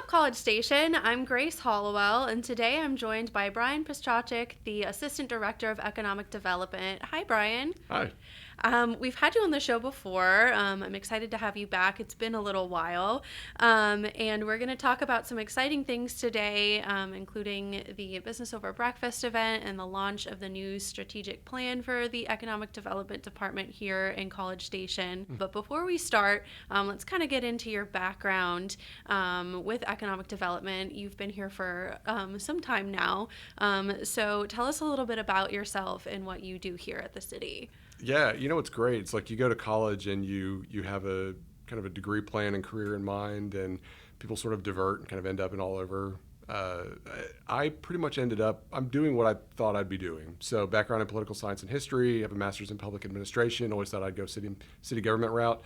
College Station. I'm Grace Hollowell, and today I'm joined by Brian Piscacek, the Assistant Director of Economic Development. Hi, Brian. Hi. We've had you on the show before. I'm excited to have you back. It's been a little while. And we're going to talk about some exciting things today, including the Business Over Breakfast event and the launch of the new strategic plan for the Economic Development Department here in College Station. But before we start, let's kind of get into your background with economic development. You've been here for some time now. So tell us a little bit about yourself and what you do here at the city. Yeah, it's great. It's like you go to college and you have a kind of a degree plan and career in mind, and people sort of divert and kind of end up in all over. I pretty much ended up, I'm doing what I thought I'd be doing. So background in political science and history, have a master's in public administration, always thought I'd go city government route.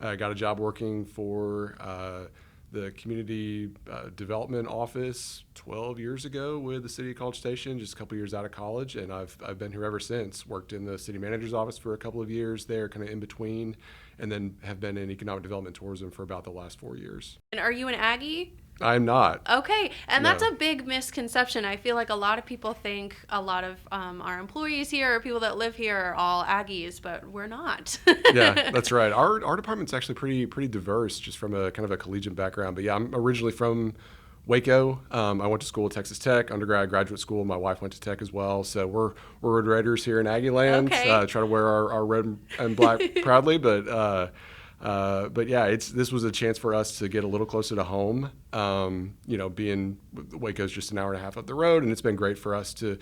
Got a job working for the community development office 12 years ago with the city of College Station, just a couple years out of college, and I've been here ever since. Worked in the city manager's office for a couple of years there, kind of in between, and then have been in economic development tourism for about the last 4 years. And are you an Aggie? I'm not. Okay, and No. that's a big misconception. I feel like a lot of people think a lot of our employees here or people that live here are all Aggies, but we're not. Yeah, that's right. Our department's actually pretty diverse, just from a kind of a collegiate background. But yeah, I'm originally from Waco. I went to school at Texas Tech, undergrad, graduate school. My wife went to Tech as well. So we're Red Raiders here in Aggie land. Okay. Try to wear our red and black proudly, but yeah, this was a chance for us to get a little closer to home. Being Waco's just an hour and a half up the road, and it's been great for us to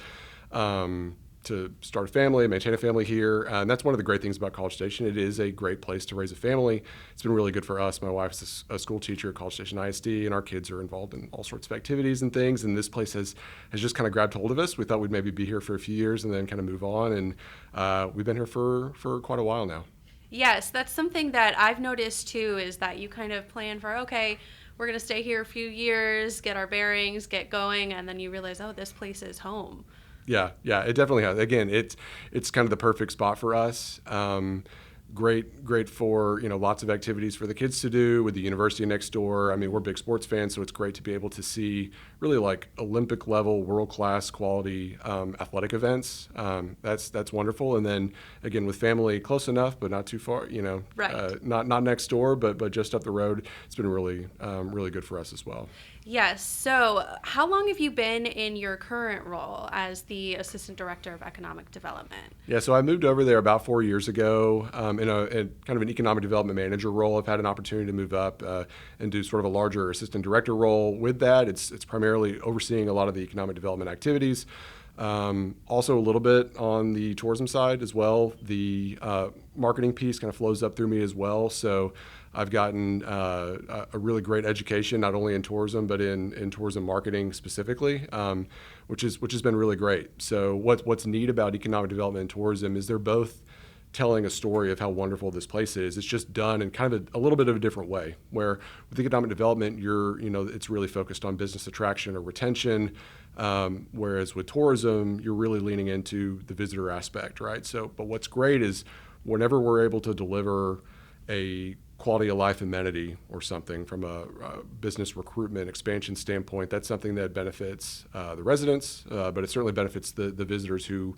start a family, maintain a family here. And that's one of the great things about College Station. It is a great place to raise a family. It's been really good for us. My wife's a school teacher at College Station ISD, and our kids are involved in all sorts of activities and things. And this place has just kind of grabbed hold of us. We thought we'd maybe be here for a few years and then kind of move on. And we've been here for quite a while now. Yes, that's something that I've noticed too, is that you kind of plan for, okay, we're going to stay here a few years, get our bearings, get going, and then you realize, oh, this place is home. Yeah, it definitely has. Again, it's kind of the perfect spot for us. Great for lots of activities for the kids to do with the university next door. I mean, we're big sports fans, so it's great to be able to see really like Olympic level, world class quality athletic events. That's wonderful. And then again, with family close enough, but not too far. Right. Not next door, but just up the road. It's been really good for us as well. Yes. So how long have you been in your current role as the Assistant Director of Economic Development? Yeah, so I moved over there about 4 years ago in kind of an economic development manager role. I've had an opportunity to move up and do sort of a larger assistant director role. With that, it's primarily overseeing a lot of the economic development activities. Also a little bit on the tourism side as well. The marketing piece kind of flows up through me as well. So I've gotten a really great education, not only in tourism, but in tourism marketing specifically, which has been really great. So what's neat about economic development and tourism is they're both telling a story of how wonderful this place is. It's just done in kind of a little bit of a different way, where with economic development, it's really focused on business attraction or retention, whereas with tourism, you're really leaning into the visitor aspect, right? So, but what's great is whenever we're able to deliver a quality of life amenity or something from a business recruitment expansion standpoint, that's something that benefits the residents, but it certainly benefits the visitors who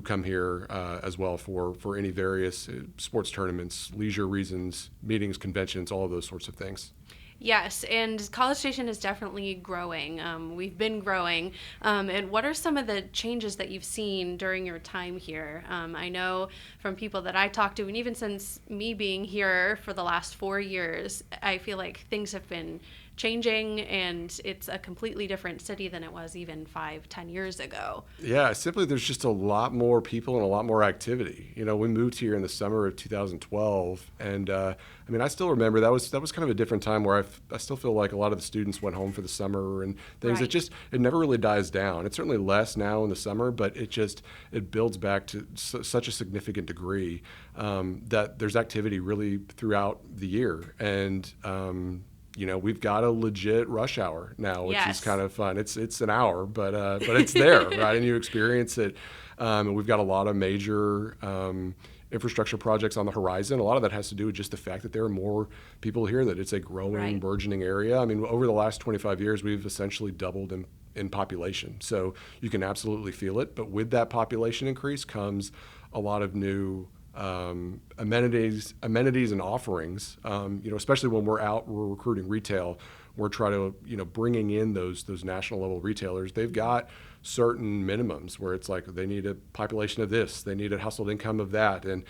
come here as well for any various sports tournaments, leisure reasons, meetings, conventions, all of those sorts of things. Yes, and College Station is definitely growing. We've been growing. And what are some of the changes that you've seen during your time here? I know from people that I talk to, and even since me being here for the last 4 years, I feel like things have been changing, and it's a completely different city than it was even 5-10 years ago. Yeah, simply there's just a lot more people and a lot more activity. We moved here in the summer of 2012, and I still remember that was kind of a different time where I still feel like a lot of the students went home for the summer and things. Right. It never really dies down. It's certainly less now in the summer, but it builds back to such a significant degree that there's activity really throughout the year. And we've got a legit rush hour now, which Yes. is kind of fun. It's an hour, but it's there, right? And you experience it. And we've got a lot of major infrastructure projects on the horizon. A lot of that has to do with just the fact that there are more people here, that it's a growing, Right. burgeoning area. I mean, over the last 25 years, we've essentially doubled in population. So you can absolutely feel it. But with that population increase comes a lot of new amenities and offerings. Especially when we're recruiting retail, we're trying to, bringing in those national level retailers. They've got certain minimums where it's like they need a population of this, they need a household income of that, and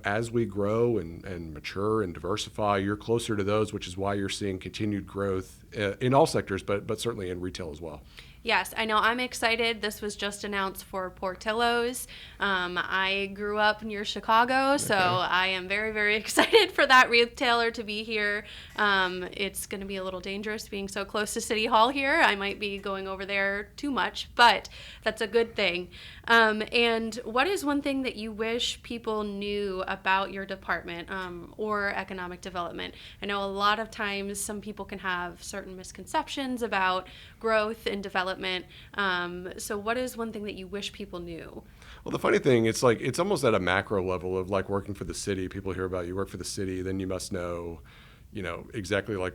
as we grow and mature and diversify, you're closer to those, which is why you're seeing continued growth in all sectors, but certainly in retail as well. Yes, I know. I'm excited. This was just announced for Portillo's. I grew up near Chicago, so I am very, very excited for that retailer to be here. It's going to be a little dangerous being so close to City Hall here. I might be going over there too much, but that's a good thing. And what is one thing that you wish people knew about your department or economic development? I know a lot of times some people can have certain misconceptions about growth and development. So what is one thing that you wish people knew? Well, the funny thing, it's almost at a macro level of like working for the city. People hear about you work for the city, then you must know, exactly like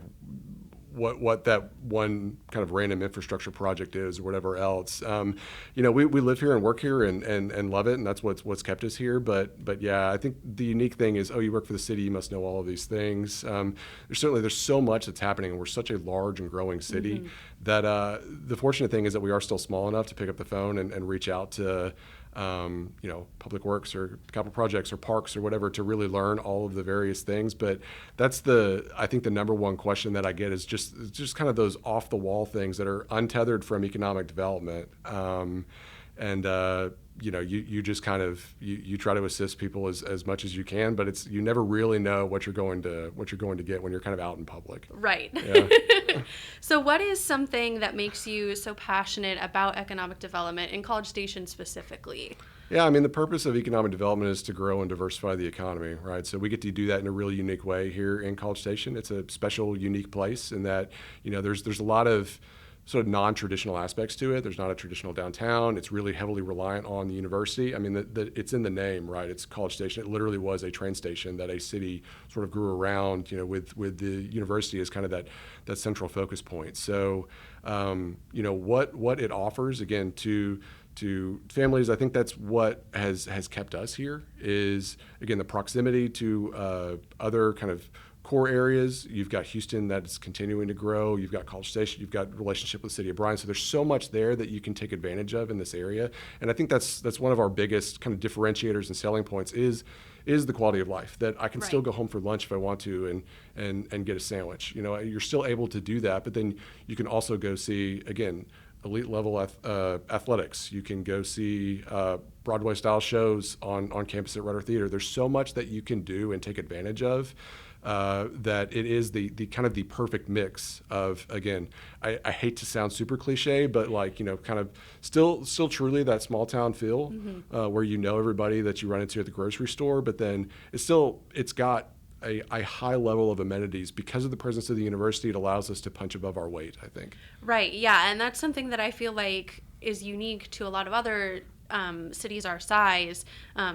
what that one kind of random infrastructure project is or whatever else. We live here and work here and love it, and that's what's kept us here. But yeah, I think the unique thing is, you work for the city, you must know all of these things. There's so much that's happening, and we're such a large and growing city that the fortunate thing is that we are still small enough to pick up the phone and reach out to public works or capital projects or parks or whatever to really learn all of the various things. But that's I think the number one question that I get is just kind of those off the wall things that are untethered from economic development. You just kind of you try to assist people as much as you can, but you never really know what you're going to get when you're kind of out in public. Right. Yeah. So what is something that makes you so passionate about economic development in College Station specifically? Yeah, I mean, the purpose of economic development is to grow and diversify the economy, right? So we get to do that in a really unique way here in College Station. It's a special, unique place in that, there's a lot of sort of non-traditional aspects to it. There's not a traditional downtown. It's really heavily reliant on the university. I mean, it's in the name, right? It's College Station. It literally was a train station that a city sort of grew around, with the university as kind of that central focus point. So, what it offers, again, to families, I think that's what has kept us here is, again, the proximity to other kind of core areas. You've got Houston that's continuing to grow. You've got College Station. You've got relationship with the city of Bryan. So there's so much there that you can take advantage of in this area. And I think that's one of our biggest kind of differentiators and selling points is the quality of life, that I can still go home for lunch if I want to and get a sandwich. You're still able to do that, but then you can also go see, again, elite level athletics. You can go see Broadway style shows on campus at Rutter Theater. There's so much that you can do and take advantage of. That it is the kind of the perfect mix of, again, I hate to sound super cliche, but kind of still truly that small town feel, where everybody that you run into at the grocery store, but then it's got a high level of amenities because of the presence of the university. It allows us to punch above our weight, I think. Right, yeah, and that's something that I feel like is unique to a lot of other cities our size.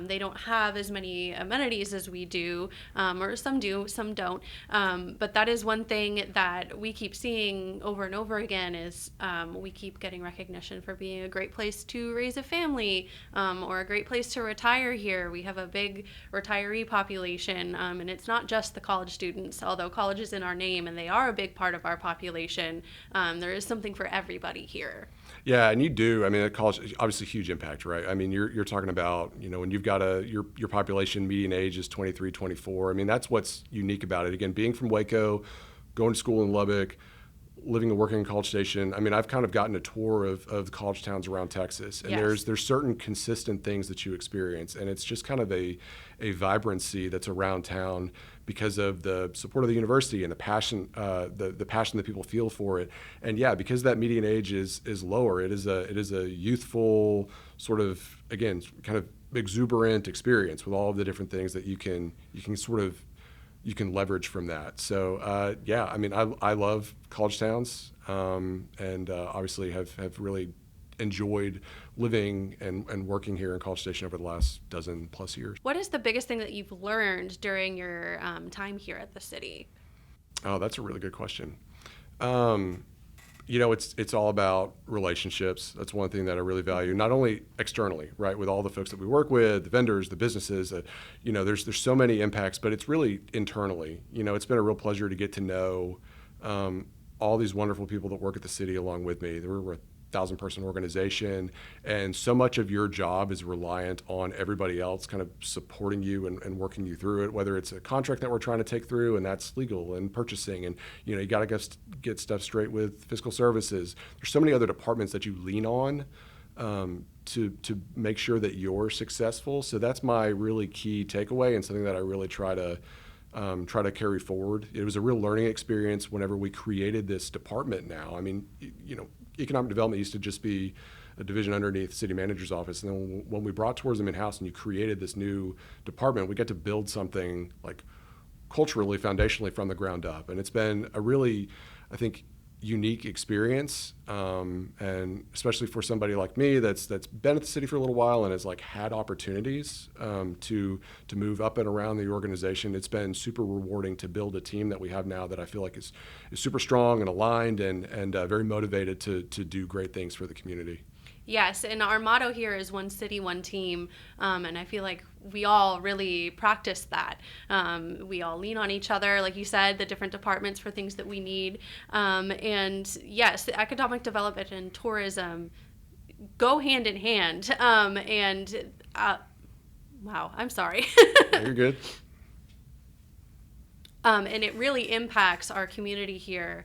They don't have as many amenities as we do, or some do, some don't. But that is one thing that we keep seeing over and over again is we keep getting recognition for being a great place to raise a family, or a great place to retire here. We have a big retiree population, and it's not just the college students, although college is in our name and they are a big part of our population. There is something for everybody here. Yeah, and you do. I mean, at college, obviously huge impact, right? I mean, you're talking about, when you've got your population median age is 23, 24. I mean, that's what's unique about it. Again, being from Waco, going to school in Lubbock, living and working in College Station. I mean, I've kind of gotten a tour of the college towns around Texas, and there's certain consistent things that you experience, and it's just kind of a vibrancy that's around town because of the support of the university and the passion that people feel for it. And yeah, because that median age is lower, it is a youthful sort of, again, kind of exuberant experience with all of the different things that you can leverage from that. So yeah, I mean, I love college towns, and obviously have really enjoyed living and working here in College Station over the last dozen plus years. What is the biggest thing that you've learned during your time here at the city? Oh, that's a really good question. Um, it's all about relationships. That's one thing that I really value, not only externally, right, with all the folks that we work with, the vendors, the businesses. There's so many impacts, but it's really internally. It's been a real pleasure to get to know all these wonderful people that work at the city along with me. We're a 1,000-person organization, and so much of your job is reliant on everybody else kind of supporting you and working you through it, whether it's a contract that we're trying to take through, and that's legal and purchasing, and you got to get stuff straight with fiscal services. There's so many other departments that you lean on to make sure that you're successful. So that's my really key takeaway, and something that I really try to carry forward. It was a real learning experience whenever we created this department now. I mean, economic development used to just be a division underneath the city manager's office. And then when we brought tourism in-house and you created this new department, we got to build something like culturally, foundationally from the ground up. And it's been a really, I think, unique experience, and especially for somebody like me that's been at the city for a little while and has had opportunities to move up and around the organization. It's been super rewarding to build a team that we have now that I feel like is super strong and aligned and very motivated to do great things for the community. Yes, and our motto here is one city, one team, and I feel like we all really practice that. We all lean on each other, like you said, the different departments for things that we need. And yes, economic development and tourism go hand in hand. Wow, I'm sorry. You're good. And it really impacts our community here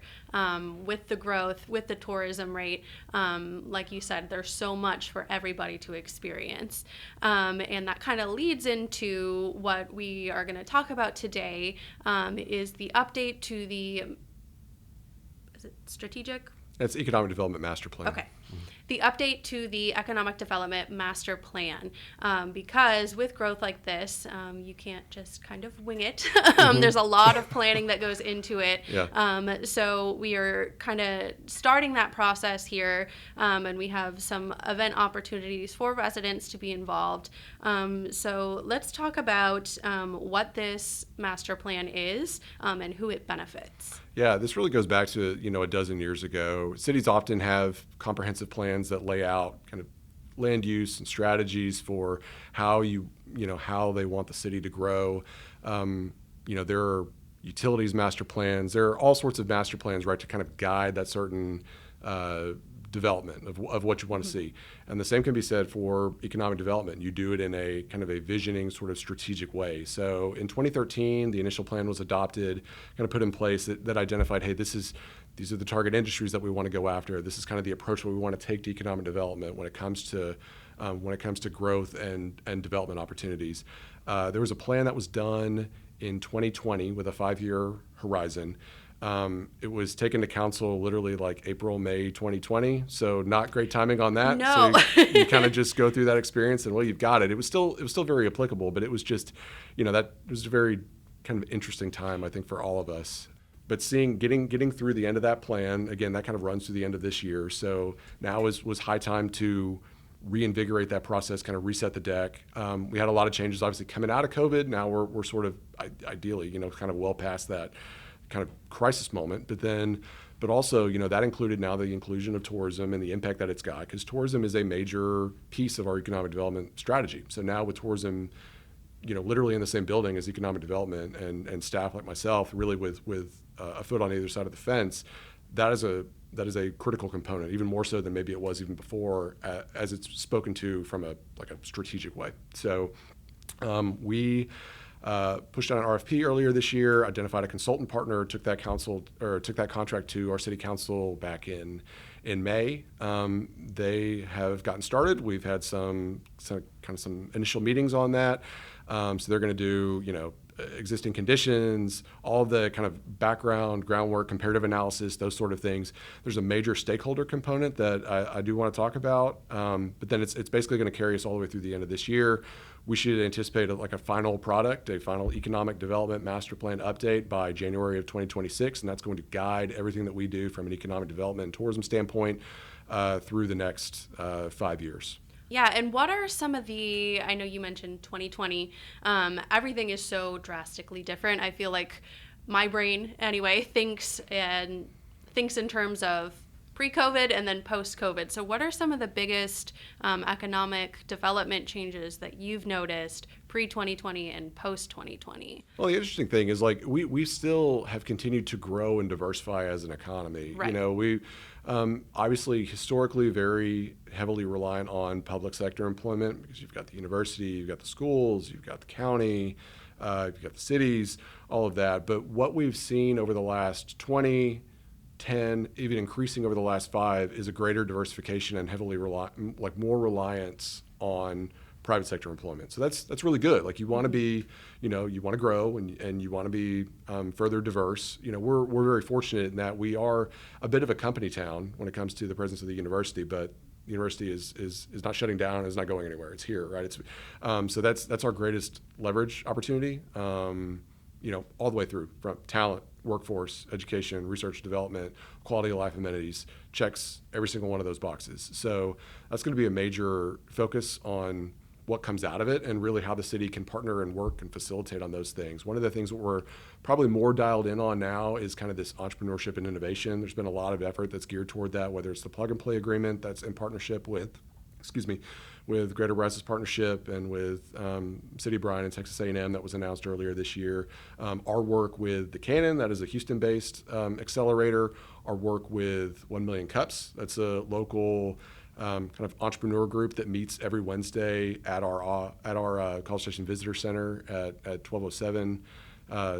with the growth, with the tourism rate. Like you said, there's so much for everybody to experience. And that kind of leads into what we are going to talk about today, is the update to is it strategic? It's Economic Development Master Plan. Okay. The update to the Economic Development Master Plan, because with growth like this, you can't just kind of wing it. There's a lot of planning that goes into it. Yeah. So we are kind of starting that process here, and we have some event opportunities for residents to be involved. So let's talk about what this master plan is and who it benefits. Yeah, this really goes back to, a dozen years ago. Cities often have comprehensive plans that lay out kind of land use and strategies for how how they want the city to grow. There are utilities master plans. There are all sorts of master plans, right, to kind of guide that certain development of what you want to see. And the same can be said for economic development. You do it in a kind of a visioning sort of strategic way. So in 2013, the initial plan was adopted, kind of put in place that identified, hey, these are the target industries that we want to go after. This is kind of the approach that we want to take to economic development when it comes to growth and development opportunities. There was a plan that was done in 2020 with a 5-year horizon. It was taken to council literally like April, May 2020. So not great timing on that. No. So you kind of just go through that experience and, well, you've got it. It was still very applicable, but it was just, that was a very kind of interesting time, I think, for all of us. But getting through the end of that plan, again, that kind of runs through the end of this year. So now was high time to reinvigorate that process, kind of reset the deck. We had a lot of changes, obviously, coming out of COVID. Now we're sort of ideally, kind of well past that kind of crisis moment, but also, that included now the inclusion of tourism and the impact that it's got, because tourism is a major piece of our economic development strategy. So now with tourism, literally in the same building as economic development and staff like myself, really with a foot on either side of the fence, that is a critical component, even more so than maybe it was even before, as it's spoken to from a strategic way. So we pushed out an RFP earlier this year, identified a consultant partner, took that contract to our city council back in May. They have gotten started. We've had some initial meetings on that. So they're going to do, existing conditions, all of the kind of background, groundwork, comparative analysis, those sort of things. There's a major stakeholder component that I do want to talk about, but then it's basically going to carry us all the way through the end of this year. We should anticipate a final product, a final economic development master plan update by January of 2026, and that's going to guide everything that we do from an economic development and tourism standpoint. through the next 5 years. Yeah, and what are some of the, I know you mentioned 2020, everything is so drastically different. I feel like my brain, anyway, thinks in terms of pre-COVID and then post-COVID. So what are some of the biggest economic development changes that you've noticed pre-2020 and post-2020? Well, the interesting thing is like we still have continued to grow and diversify as an economy. Right. We obviously historically very heavily reliant on public sector employment because you've got the university, you've got the schools, you've got the county, you've got the cities, all of that. But what we've seen over the last 20, 10, even increasing over the last 5 is a greater diversification and heavily more reliance on private sector employment. So that's really good. Like you want to be, you want to grow and you want to be further diverse. We're very fortunate in that we are a bit of a company town when it comes to the presence of the university, but the university is not shutting down, is not going anywhere. It's here, right? So that's our greatest leverage opportunity. All the way through from talent, workforce, education, research, development, quality of life amenities, checks every single one of those boxes. So that's going to be a major focus on what comes out of it and really how the city can partner and work and facilitate on those things. One of the things that we're probably more dialed in on now is kind of this entrepreneurship and innovation. There's been a lot of effort that's geared toward that, whether it's the plug and play agreement that's in partnership with Greater Brazos Partnership and with City of Bryan and Texas A&M that was announced earlier this year. Our work with the Cannon, that is a Houston-based accelerator. Our work with 1 Million Cups, that's a local kind of entrepreneur group that meets every Wednesday at our College Station Visitor Center at 1207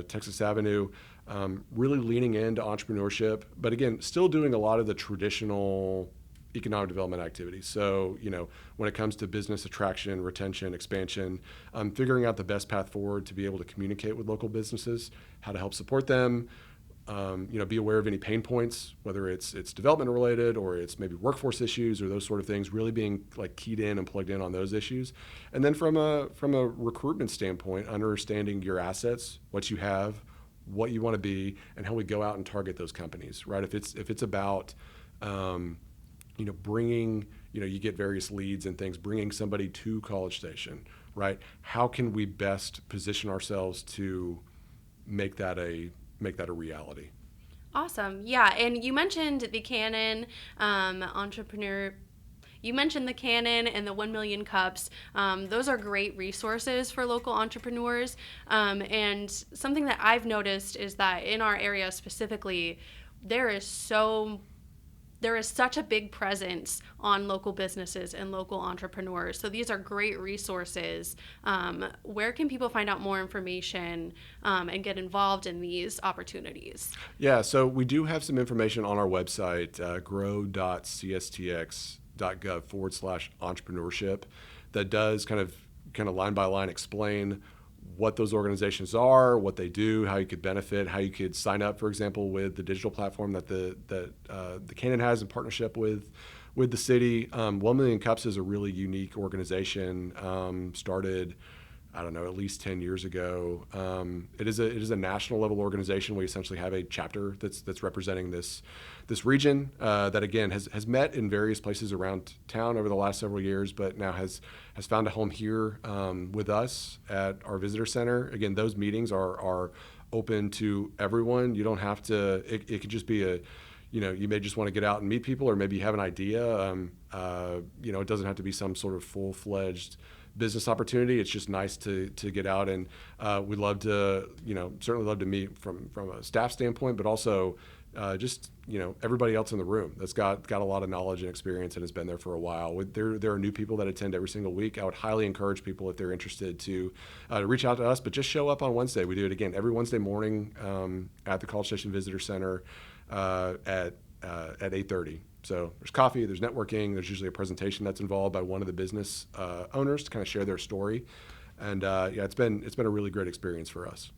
Texas Avenue. Really leaning into entrepreneurship, but again, still doing a lot of the traditional economic development activities. So, when it comes to business attraction, retention, expansion, figuring out the best path forward to be able to communicate with local businesses, how to help support them, be aware of any pain points, whether it's development related or it's maybe workforce issues or those sort of things, really being like keyed in and plugged in on those issues. And then from a recruitment standpoint, understanding your assets, what you have, what you want to be, and how we go out and target those companies, right? If it's about bringing, you get various leads and things, bringing somebody to College Station, right? How can we best position ourselves to make that a reality? Awesome. Yeah, and you mentioned the Cannon entrepreneur. You mentioned the Cannon and the 1 Million Cups. Those are great resources for local entrepreneurs. And something that I've noticed is that in our area specifically, there is such a big presence on local businesses and local entrepreneurs. So these are great resources. Where can people find out more information and get involved in these opportunities? Yeah, so we do have some information on our website, grow.cstx.gov/entrepreneurship, that does kind of line by line explain what those organizations are, what they do, how you could benefit, how you could sign up, for example, with the digital platform that the Cannon has in partnership with the city. 1 Million Cups is a really unique organization. Started, I don't know, at least 10 years ago. It is a national level organization. We essentially have a chapter that's representing this region that again has met in various places around town over the last several years, but now has found a home here with us at our visitor center. Again, those meetings are open to everyone. You don't have to. It could just be you may just want to get out and meet people, or maybe you have an idea. It doesn't have to be some sort of full-fledged business opportunity. It's just nice to get out, and we'd love to, certainly love to meet from a staff standpoint, but also just everybody else in the room that's got a lot of knowledge and experience and has been there for a while. There are new people that attend every single week. I would highly encourage people, if they're interested, to reach out to us, but just show up on Wednesday. We do it again every Wednesday morning at the College Station Visitor Center at 8:30. So there's coffee, there's networking, there's usually a presentation that's involved by one of the business owners to kind of share their story. And it's been a really great experience for us.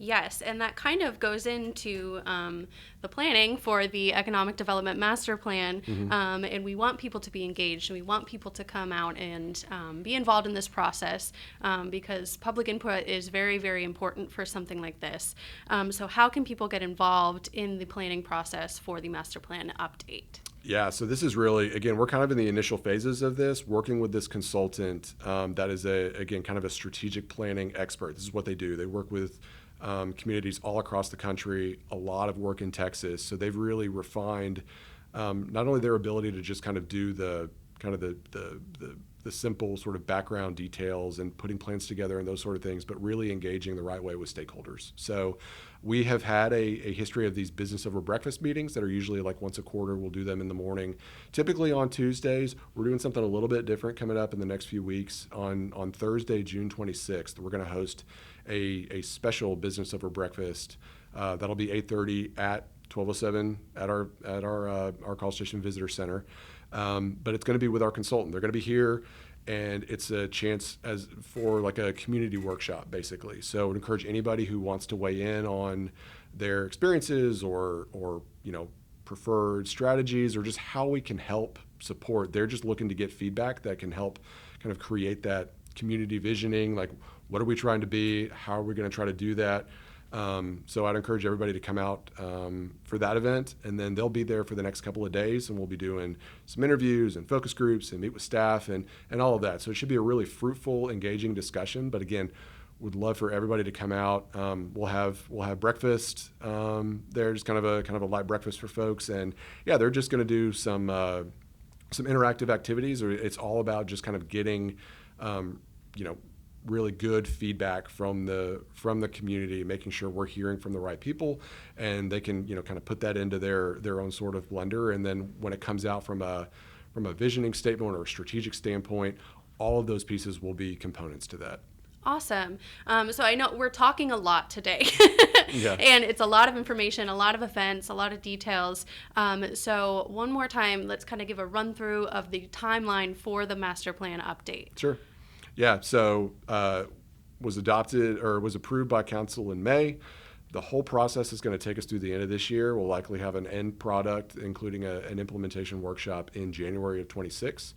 Yes, and that kind of goes into the planning for the Economic Development Master Plan, and we want people to be engaged, and we want people to come out and be involved in this process because public input is very, very important for something like this. So how can people get involved in the planning process for the Master Plan update? Yeah, so this is really, again, we're kind of in the initial phases of this, working with this consultant that is, again, kind of a strategic planning expert. This is what they do. They work with communities all across the country, a lot of work in Texas. So they've really refined not only their ability to just kind of do the kind of the simple sort of background details and putting plans together and those sort of things, but really engaging the right way with stakeholders. So we have had a history of these business over breakfast meetings that are usually like once a quarter. We'll do them in the morning, typically on Tuesdays. We're doing something a little bit different coming up in the next few weeks. On Thursday, June 26th, we're going to host a special business over breakfast. That'll be 8:30 at 1207 at our College Station Visitor Center. But it's going to be with our consultant. They're going to be here, and it's a chance for like a community workshop, basically. So I would encourage anybody who wants to weigh in on their experiences or preferred strategies or just how we can help support. They're just looking to get feedback that can help kind of create that community visioning. Like, what are we trying to be? How are we going to try to do that? So I'd encourage everybody to come out for that event, and then they'll be there for the next couple of days, and we'll be doing some interviews and focus groups and meet with staff and all of that. So it should be a really fruitful, engaging discussion. But again, would love for everybody to come out. We'll have breakfast there, just kind of a light breakfast for folks, and yeah, they're just going to do some interactive activities. Or it's all about just kind of getting really good feedback from the community, making sure we're hearing from the right people, and they can kind of put that into their own sort of blender. And then when it comes out from a visioning statement or a strategic standpoint, all of those pieces will be components to that. Awesome. So I know we're talking a lot today, Yeah. and it's a lot of information, a lot of events, a lot of details. So one more time, let's kind of give a run through of the timeline for the master plan update. Sure. Yeah, so was approved by council in May. The whole process is going to take us through the end of this year. We'll likely have an end product, including an implementation workshop in January of 26.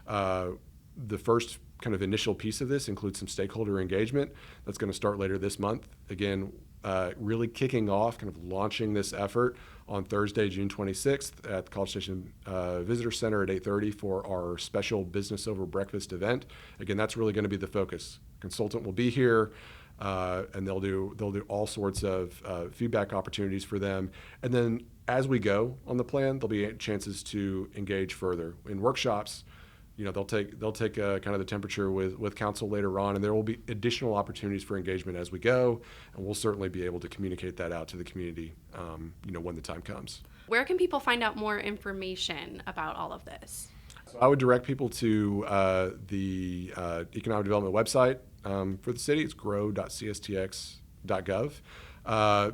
The first kind of initial piece of this includes some stakeholder engagement. That's going to start later this month. Again, really kicking off, kind of launching this effort on Thursday, June 26th at the College Station Visitor Center at 8:30 for our special Business Over Breakfast event. Again, that's really going to be the focus. Consultant will be here, and they'll do all sorts of feedback opportunities for them. And then as we go on the plan, there'll be chances to engage further in workshops. They'll take kind of the temperature with council later on, and there will be additional opportunities for engagement as we go, and we'll certainly be able to communicate that out to the community, when the time comes. Where can people find out more information about all of this? So I would direct people to the economic development website for the city. It's grow.cstx.gov.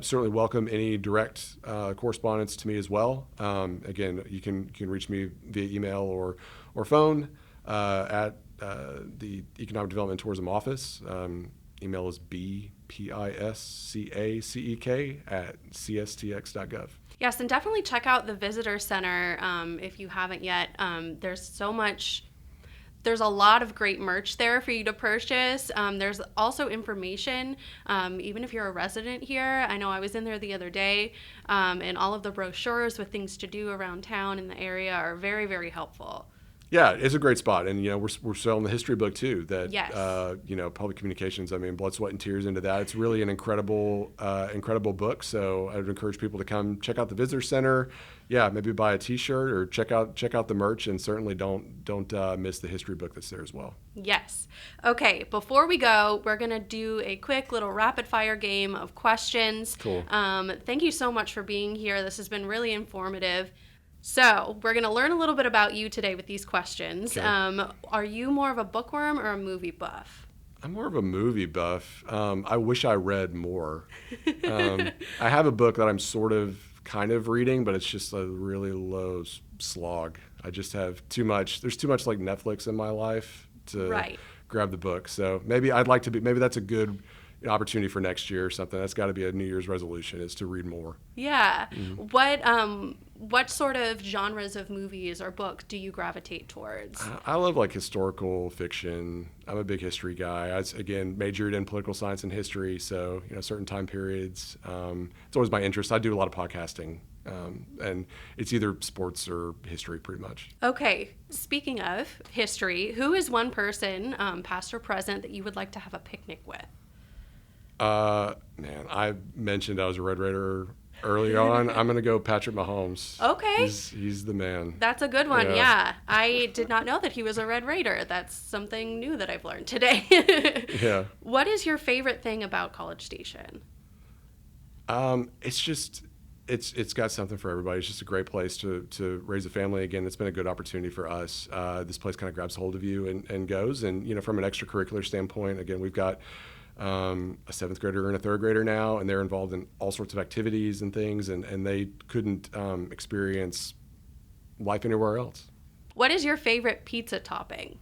Certainly welcome any direct correspondence to me as well. Again, you can reach me via email or phone at the Economic Development and Tourism Office. Email is bpiscacek@cstx.gov. Yes, and definitely check out the Visitor Center if you haven't yet. There's a lot of great merch there for you to purchase. There's also information, even if you're a resident here. I know I was in there the other day, and all of the brochures with things to do around town in the area are very, very helpful. Yeah, it's a great spot, and we're selling the history book too. That Yes. Public communications. I mean, blood, sweat, and tears into that. It's really an incredible book. So I would encourage people to come check out the Visitor Center. Yeah, maybe buy a T-shirt or check out the merch, and certainly don't miss the history book that's there as well. Yes. Okay, before we go, we're going to do a quick little rapid fire game of questions. Cool. Thank you so much for being here. This has been really informative. So we're going to learn a little bit about you today with these questions. Okay. Are you more of a bookworm or a movie buff? I'm more of a movie buff. I wish I read more. I have a book that I'm kind of reading, but it's just a really low slog. I just have too much. There's too much like Netflix in my life to Right. grab the book. So maybe I'd like to be. Maybe that's a good an opportunity for next year or something. That's got to be a New Year's resolution, is to read more. Yeah. What sort of genres of movies or book do you gravitate towards? I love like historical fiction. I'm a big history guy. Again, majored in political science and history, so certain time periods. It's always my interest. I do a lot of podcasting, and it's either sports or history, pretty much. Okay, speaking of history, who is one person, past or present, that you would like to have a picnic with? Man, I mentioned I was a Red Raider early on. I'm going to go Patrick Mahomes. Okay. He's the man. That's a good one, yeah. I did not know that he was a Red Raider. That's something new that I've learned today. Yeah. What is your favorite thing about College Station? It's got something for everybody. It's just a great place to raise a family. Again, it's been a good opportunity for us. This place kind of grabs hold of you and goes. And, from an extracurricular standpoint, again, we've got a 7th grader and a 3rd grader now, and they're involved in all sorts of activities and things, and they couldn't experience life anywhere else. What is your favorite pizza topping?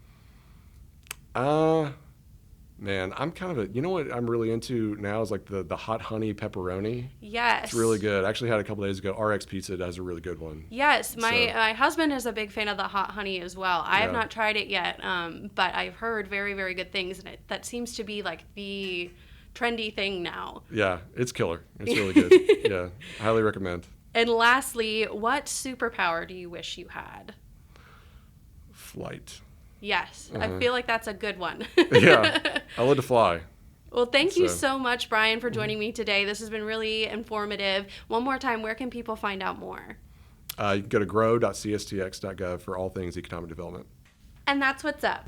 Man, I'm kind of you know what I'm really into now is like the hot honey pepperoni. Yes. It's really good. I actually had a couple days ago. RX Pizza does a really good one. Yes, my husband is a big fan of the hot honey as well. I have not tried it yet, but I've heard very, very good things, and that seems to be like the trendy thing now. Yeah, it's killer. It's really good. Yeah, highly recommend. And lastly, what superpower do you wish you had? Flight. Yes, I feel like that's a good one. Yeah, I love to fly. Well, thank you so much, Brian, for joining me today. This has been really informative. One more time, where can people find out more? You can go to grow.cstx.gov for all things economic development. And that's what's up.